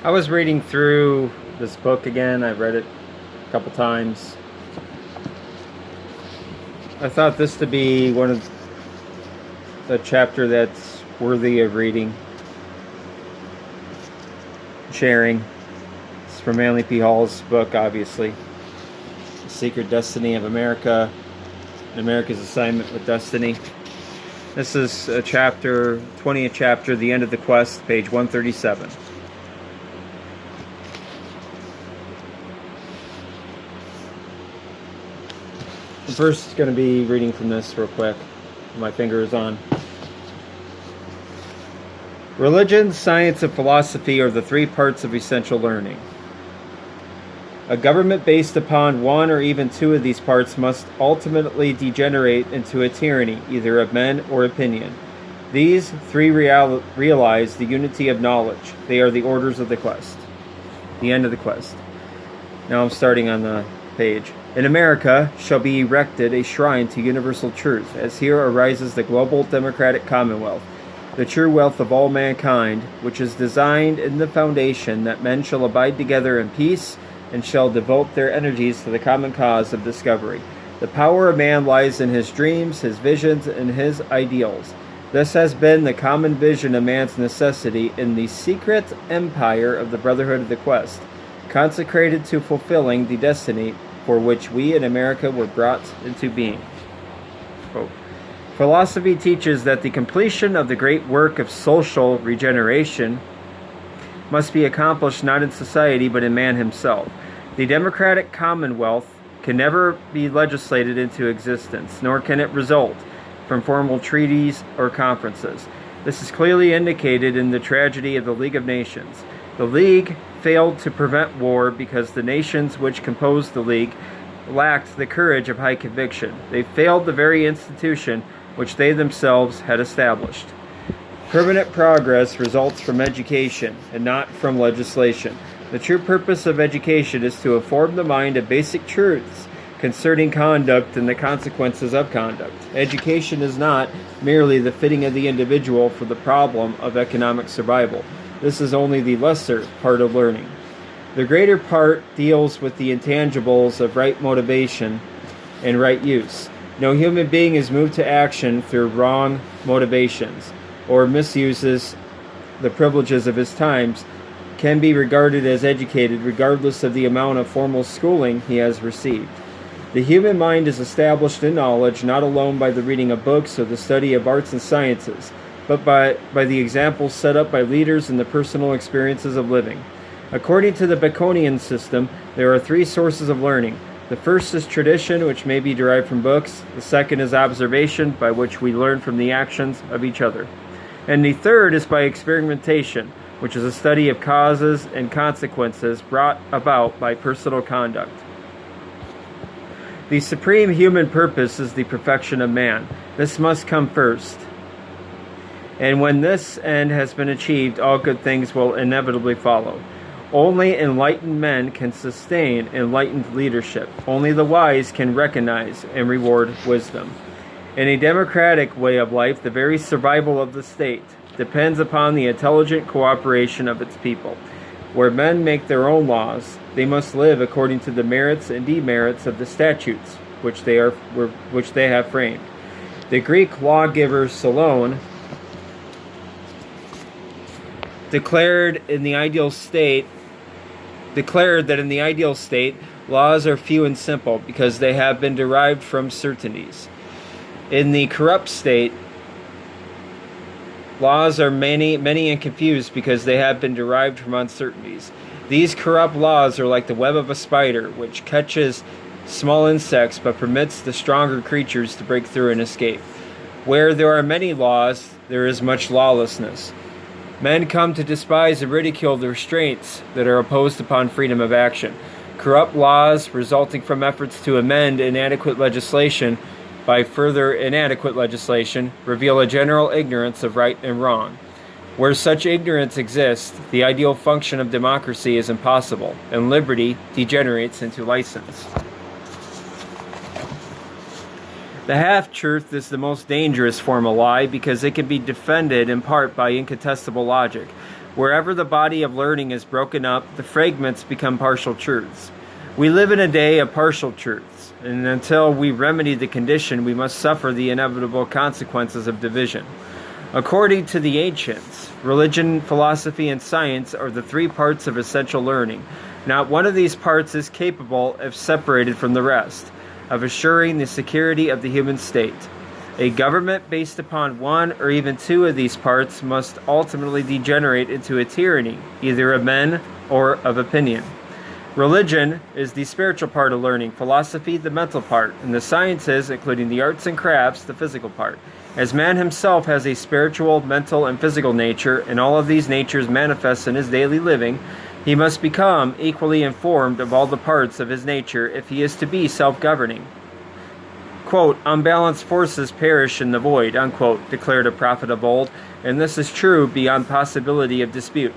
I was reading through this book again. I've read it a couple times. I thought this to be one of the chapter that's worthy of reading, sharing. It's from Manly P. Hall's book, obviously. The Secret Destiny of America, America's Assignment with Destiny. This is a chapter, 20th chapter, The End of the Quest, page 137. I'm first going to be reading from this real quick. My finger is on. Religion, science, and philosophy are the three parts of essential learning. A government based upon one or even two of these parts must ultimately degenerate into a tyranny, either of men or opinion. These three realize the unity of knowledge. They are the orders of the quest. The end of the quest. Now I'm starting on the page. In America shall be erected a shrine to universal truth, as here arises the global democratic commonwealth, the true wealth of all mankind, which is designed in the foundation that men shall abide together in peace, and shall devote their energies to the common cause of discovery. The power of man lies in his dreams, his visions, and his ideals. This has been the common vision of man's necessity in the secret empire of the Brotherhood of the Quest, consecrated to fulfilling the destiny for which we in America were brought into being. Quote, philosophy teaches that the completion of the great work of social regeneration must be accomplished not in society but in man himself. The democratic commonwealth can never be legislated into existence, nor can it result from formal treaties or conferences. This is clearly indicated in the tragedy of the League of Nations. The League failed to prevent war because the nations which composed the League lacked the courage of high conviction. They failed the very institution which they themselves had established. Permanent progress results from education and not from legislation. The true purpose of education is to inform the mind of basic truths concerning conduct and the consequences of conduct. Education is not merely the fitting of the individual for the problem of economic survival. This is only the lesser part of learning. The greater part deals with the intangibles of right motivation and right use. No human being is moved to action through wrong motivations or misuses the privileges of his times can be regarded as educated regardless of the amount of formal schooling he has received. The human mind is established in knowledge not alone by the reading of books or the study of arts and sciences, but by the examples set up by leaders and the personal experiences of living. According to the Baconian system, there are three sources of learning. The first is tradition, which may be derived from books. The second is observation, by which we learn from the actions of each other. And the third is by experimentation, which is a study of causes and consequences brought about by personal conduct. The supreme human purpose is the perfection of man. This must come first. And when this end has been achieved, all good things will inevitably follow. Only enlightened men can sustain enlightened leadership. Only the wise can recognize and reward wisdom. In a democratic way of life, the very survival of the state depends upon the intelligent cooperation of its people. Where men make their own laws, they must live according to the merits and demerits of the statutes which they have framed. The Greek lawgiver Solon declared that in the ideal state, laws are few and simple because they have been derived from certainties. In the corrupt state, laws are many and confused because they have been derived from uncertainties. These corrupt laws are like the web of a spider, which catches small insects but permits the stronger creatures to break through and escape. Where there are many laws, there is much lawlessness. Men come to despise and ridicule the restraints that are imposed upon freedom of action. Corrupt laws resulting from efforts to amend inadequate legislation by further inadequate legislation reveal a general ignorance of right and wrong. Where such ignorance exists, the ideal function of democracy is impossible, and liberty degenerates into license. The half-truth is the most dangerous form of lie because it can be defended in part by incontestable logic. Wherever the body of learning is broken up, the fragments become partial truths. We live in a day of partial truths, and until we remedy the condition, we must suffer the inevitable consequences of division. According to the ancients, religion, philosophy, and science are the three parts of essential learning. Not one of these parts is capable, if separated from the rest, of assuring the security of the human state. A government based upon one or even two of these parts must ultimately degenerate into a tyranny, either of men or of opinion. Religion is the spiritual part of learning, philosophy the mental part, and the sciences, including the arts and crafts, the physical part. As man himself has a spiritual, mental, and physical nature, and all of these natures manifest in his daily living, he must become equally informed of all the parts of his nature if he is to be self-governing. Quote, unbalanced forces perish in the void, unquote, declared a prophet of old, and this is true beyond possibility of dispute.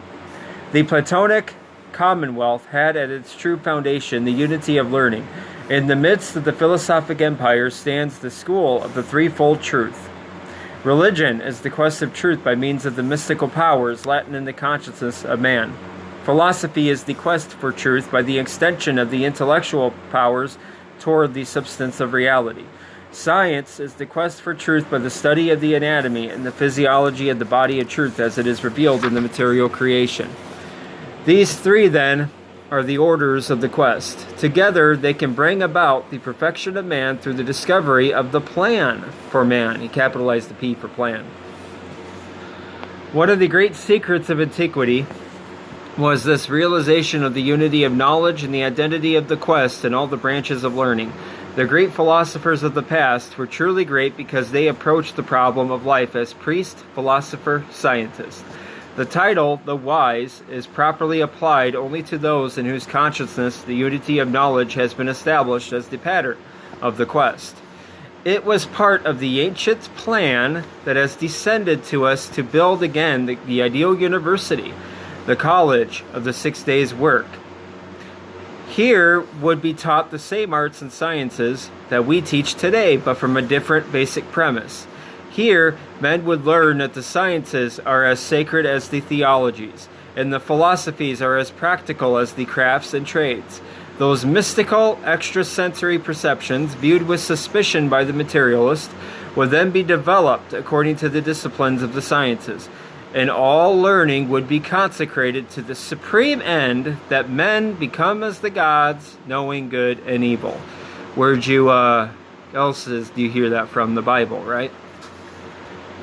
The Platonic commonwealth had at its true foundation the unity of learning. In the midst of the philosophic empire stands the school of the threefold truth. Religion is the quest of truth by means of the mystical powers latent in the consciousness of man. Philosophy is the quest for truth by the extension of the intellectual powers toward the substance of reality. Science is the quest for truth by the study of the anatomy and the physiology of the body of truth as it is revealed in the material creation. These three, then, are the orders of the quest. Together, they can bring about the perfection of man through the discovery of the plan for man. He capitalized the P for plan. One of the great secrets of antiquity was this realization of the unity of knowledge and the identity of the quest in all the branches of learning. The great philosophers of the past were truly great because they approached the problem of life as priest, philosopher, scientist. The title, the wise, is properly applied only to those in whose consciousness the unity of knowledge has been established as the pattern of the quest. It was part of the ancient plan that has descended to us to build again the ideal university, the college of the 6 days' work. Here would be taught the same arts and sciences that we teach today, but from a different basic premise. Here, men would learn that the sciences are as sacred as the theologies, and the philosophies are as practical as the crafts and trades. Those mystical, extrasensory perceptions, viewed with suspicion by the materialist, would then be developed according to the disciplines of the sciences, and all learning would be consecrated to the supreme end that men become as the gods, knowing good and evil. Where'd you, do you hear that from? The Bible, right?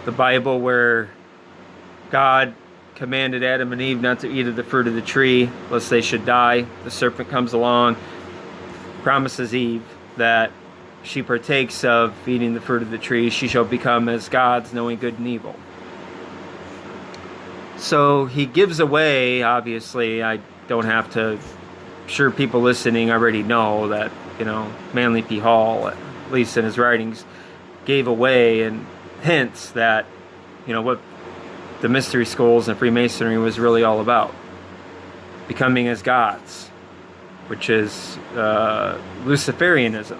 The Bible where God commanded Adam and Eve not to eat of the fruit of the tree, lest they should die. The serpent comes along, promises Eve that she partakes of eating the fruit of the tree, she shall become as gods, knowing good and evil. So he gives away, obviously, I don't have to, sure people listening already know that, Manly P. Hall, at least in his writings, gave away and hints that, what the mystery schools and Freemasonry was really all about. Becoming as gods, which is Luciferianism.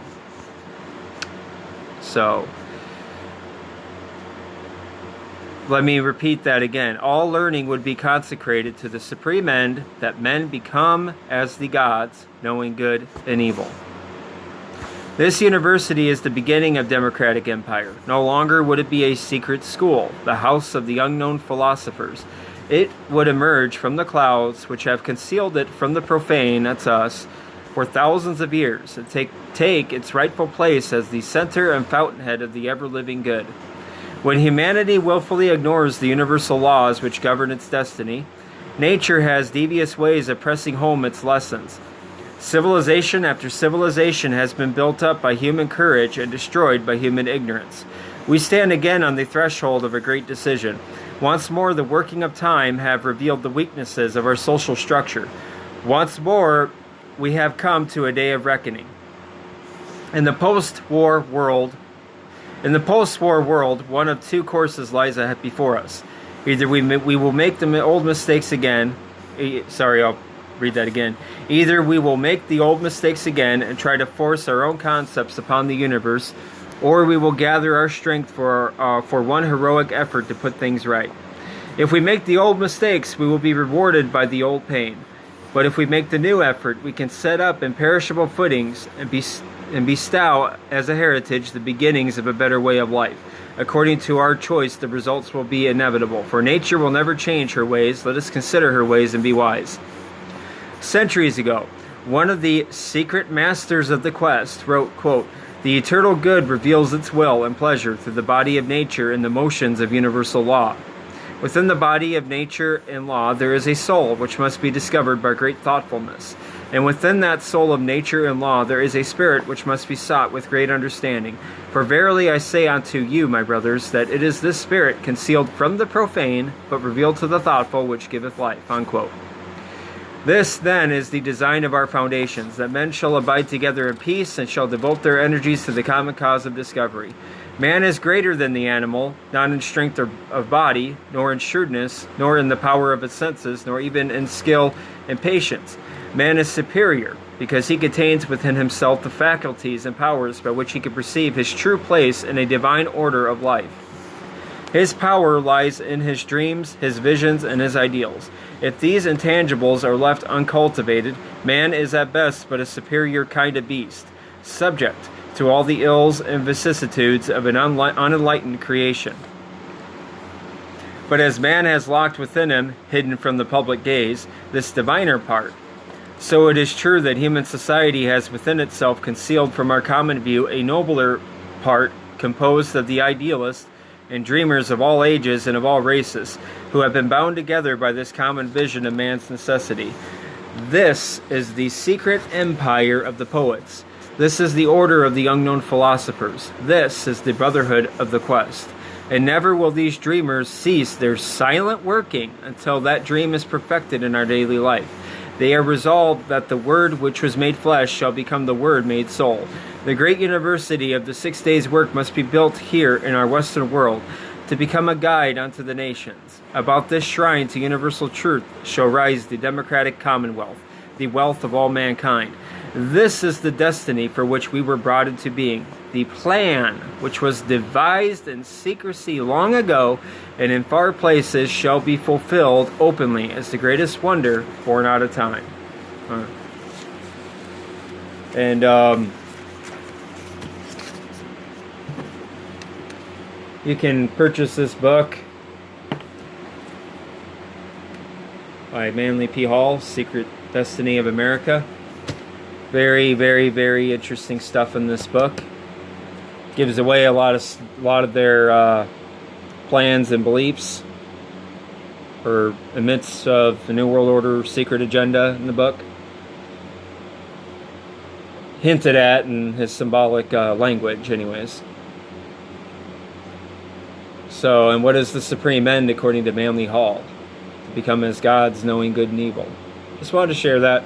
So, let me repeat that again. All learning would be consecrated to the supreme end that men become as the gods, knowing good and evil. This university is the beginning of democratic empire. No longer would it be a secret school, the house of the unknown philosophers. It would emerge from the clouds which have concealed it from the profane, that's us, for thousands of years, and take its rightful place as the center and fountainhead of the ever-living good. When humanity willfully ignores the universal laws which govern its destiny, nature has devious ways of pressing home its lessons. Civilization after civilization has been built up by human courage and destroyed by human ignorance. We stand again on the threshold of a great decision. Once more, the working of time have revealed the weaknesses of our social structure. Once more, we have come to a day of reckoning. In the post-war world, one of two courses lies ahead before us. Either we will make the old mistakes again. I'll read that again. Either we will make the old mistakes again and try to force our own concepts upon the universe, or we will gather our strength for one heroic effort to put things right. If we make the old mistakes, we will be rewarded by the old pain. But if we make the new effort, we can set up imperishable footings and bestow as a heritage the beginnings of a better way of life. According to our choice, the results will be inevitable, for nature will never change her ways. Let us consider her ways and be wise. Centuries ago, one of the secret masters of the quest wrote, quote, "The eternal good reveals its will and pleasure through the body of nature and the motions of universal law. Within the body of nature and law there is a soul which must be discovered by great thoughtfulness. And within that soul of nature and law there is a spirit which must be sought with great understanding. For verily I say unto you, my brothers, that it is this spirit concealed from the profane, but revealed to the thoughtful, which giveth life." Unquote. This, then, is the design of our foundations, that men shall abide together in peace and shall devote their energies to the common cause of discovery. Man is greater than the animal, not in strength of body, nor in shrewdness, nor in the power of its senses, nor even in skill and patience. Man is superior, because he contains within himself the faculties and powers by which he can perceive his true place in a divine order of life. His power lies in his dreams, his visions, and his ideals. If these intangibles are left uncultivated, man is at best but a superior kind of beast, subject to all the ills and vicissitudes of an unenlightened creation. But as man has locked within him, hidden from the public gaze, this diviner part, so it is true that human society has within itself concealed from our common view a nobler part composed of the idealists and dreamers of all ages and of all races, who have been bound together by this common vision of man's necessity. This is the secret empire of the poets. This is the order of the unknown philosophers. This is the brotherhood of the quest. And never will these dreamers cease their silent working until that dream is perfected in our daily life. They are resolved that the Word which was made flesh shall become the Word made soul. The great university of the 6 days' work must be built here in our Western world to become a guide unto the nations. About this shrine to universal truth shall rise the democratic commonwealth, the wealth of all mankind. This is the destiny for which we were brought into being, the plan which was devised in secrecy long ago and in far places shall be fulfilled openly as the greatest wonder born out of time. You can purchase this book by Manly P. Hall, Secret Destiny of America. Very, very, very interesting stuff in this book. Gives away a lot of their plans and beliefs, or amidst of the New World Order secret agenda in the book. Hinted at in his symbolic language, anyways. So, and what is the supreme end according to Manly Hall? To become as gods, knowing good and evil. Just wanted to share that.